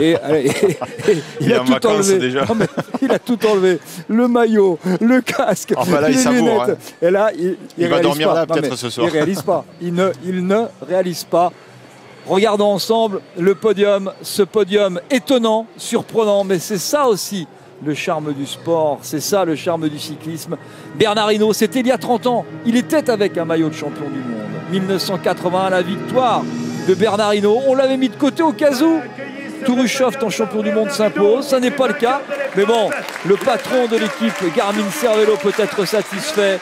Et, il a tout enlevé. Déjà. Non, il a tout enlevé. Le maillot, le casque, enfin, là, les lunettes. Hein. Et là, il va dormir là peut-être ce soir. Il réalise pas. Il ne réalise pas. Regardons ensemble le podium, ce podium étonnant, surprenant, mais c'est ça aussi le charme du sport, c'est ça le charme du cyclisme. Bernard Hinault, c'était il y a 30 ans, il était avec un maillot de champion du monde. 1981, la victoire de Bernard Hinault, on l'avait mis de côté au cas où Touruchoft en champion du monde s'impose, ça n'est pas le cas, mais bon, le patron de l'équipe Garmin Cervélo peut être satisfait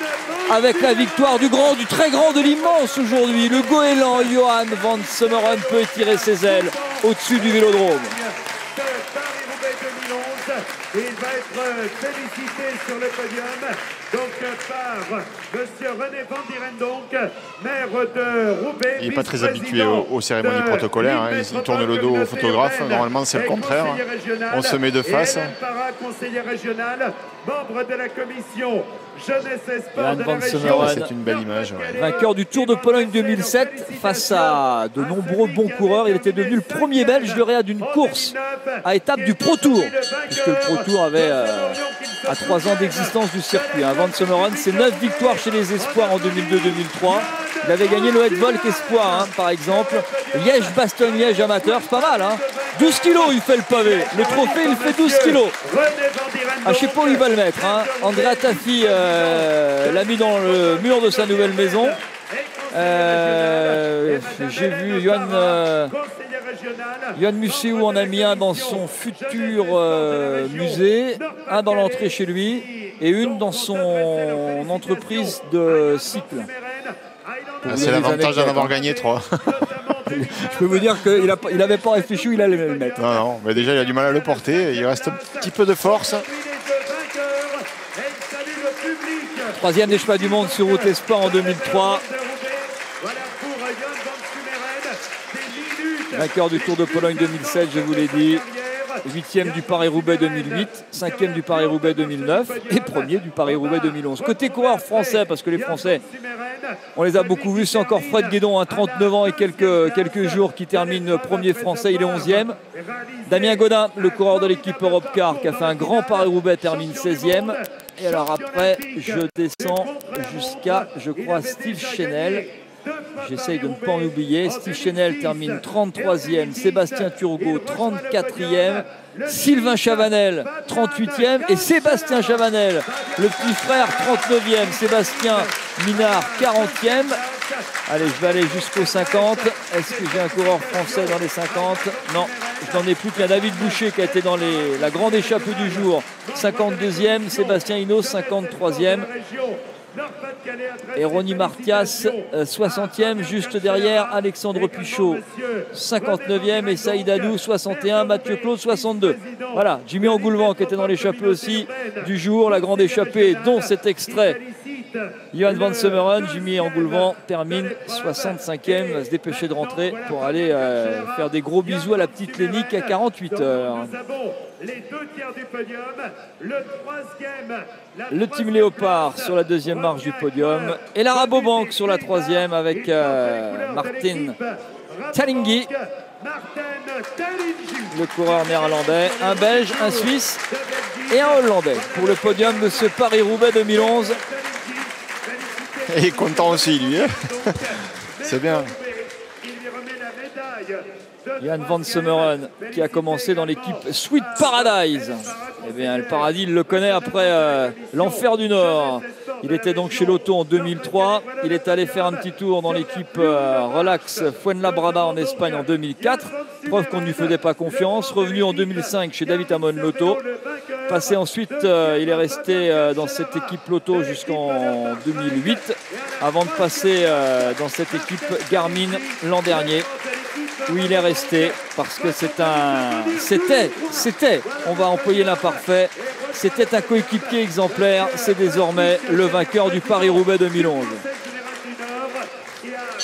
avec la victoire du grand, du très grand, de l'immense aujourd'hui. Le goéland Johan van Semmeren peut étirer ses ailes au-dessus du vélodrome. Il va être félicité sur le podium par monsieur René Van Dieren, maire de Roubaix. Il n'est pas très habitué aux cérémonies protocolaires, hein. Il tourne le dos au photographe. Normalement, c'est le contraire. On se met de face. Et Para, conseiller régional, membre de la commission jeunesse et sport de la région. C'est une belle image. Ouais. Vainqueur du Tour de Pologne 2007 face à de nombreux bons coureurs. Il était devenu le premier Belge lauréat d'une course à étape du Pro Tour, puisque le Pro Tour avait à 3 ans d'existence du circuit. Van Semmeren, c'est 9 victoires chez les espoirs en 2002-2003. Il avait gagné le Volk Espoir, par exemple. Liège-Bastogne-Liège amateur, c'est pas mal. 12 kilos, il fait le pavé. Le trophée, il fait 12 kilos. Je ne sais pas où il va le mettre. Andrea Taffi l'a mis dans le mur de sa nouvelle maison. J'ai vu Johan Museeuw en a mis un dans son futur musée, un dans l'entrée chez lui et une dans son entreprise de cycle. C'est l'avantage d'en avoir gagné 3. Je peux vous dire qu'il n'avait pas réfléchi où il allait le mettre. Non, mais déjà il a du mal à le porter, il reste un petit peu de force. 3e des chemins du monde sur route Espoir en 2003. Vainqueur du Tour de Pologne 2007, je vous l'ai dit. 8e du Paris-Roubaix 2008, 5e du Paris-Roubaix 2009 et 1er du Paris-Roubaix 2011. Côté coureur français, parce que les Français, on les a beaucoup vus, c'est encore Fred Guédon, 39 ans et quelques jours, qui termine premier français, il est 11e. Damien Godin, le coureur de l'équipe Europcar, qui a fait un grand Paris-Roubaix, termine 16e. Et alors après, je descends jusqu'à, je crois, Steve Chenel. J'essaye de ne pas en oublier. Steve Chenel termine 33e, Sébastien Turgot 34e, Sylvain Chavanel 38e et Sébastien Chavanel, le petit frère 39e, Sébastien Minard 40e. Allez, je vais aller jusqu'aux 50. Est-ce que j'ai un coureur français dans les 50? Non, je n'en ai plus qu'un. David Boucher qui a été dans la grande échappée du jour, 52e, Sébastien Hinault 53e. Et Ronny Martias, 60e, juste derrière Alexandre Pichot, 59e, et Saïd Hadou, 61, Mathieu Claude, 62. Voilà, Jimmy Engoulevent qui était dans l'échappée aussi du jour, la grande échappée dont cet extrait. Johan van Semmeren, Jimmy Engoulevent termine 65e, va se dépêcher de rentrer pour aller faire des gros bisous à la petite Lénique à 48 heures. Les 2 tiers du podium, le Team Léopard sur la 2e marche du podium et la Rabobank sur la 3e avec Martin Talingi, le coureur néerlandais, un Belge, un Suisse et un Hollandais pour le podium de ce Paris-Roubaix 2011. Il est content aussi, lui. C'est bien. Johan van Semmeren qui a commencé dans l'équipe Sweet Paradise. Eh bien, le paradis, il le connaît après l'enfer du Nord. Il était donc chez Lotto en 2003. Il est allé faire un petit tour dans l'équipe Relax Fuenlabrada en Espagne en 2004. Preuve qu'on ne lui faisait pas confiance. Revenu en 2005 chez David Amon Lotto. Passé ensuite, il est resté dans cette équipe Lotto jusqu'en 2008 avant de passer dans cette équipe Garmin l'an dernier, où il est resté parce que c'était, on va employer l'imparfait, c'était un coéquipier exemplaire, c'est désormais le vainqueur du Paris-Roubaix 2011.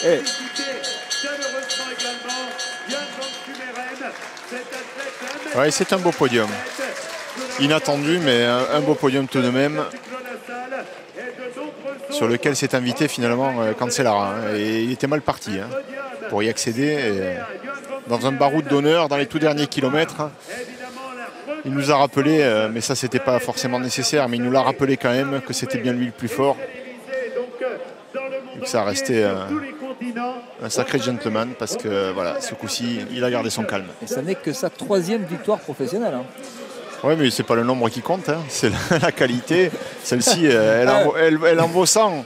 Et ouais, c'est un beau podium. Inattendu, mais un beau podium tout de même, sur lequel s'est invité finalement Cancellara. Et il était mal parti pour y accéder. dans un baroud d'honneur dans les tout derniers kilomètres. Il nous a rappelé, mais ça c'était pas forcément nécessaire, mais il nous l'a rappelé quand même que c'était bien lui le plus fort. Et que ça restait un sacré gentleman parce que voilà, ce coup-ci, il a gardé son calme. Et ça n'est que sa 3e victoire professionnelle. Hein. Oui, mais c'est pas le nombre qui compte, hein. C'est la qualité. Celle-ci, elle en vaut 100.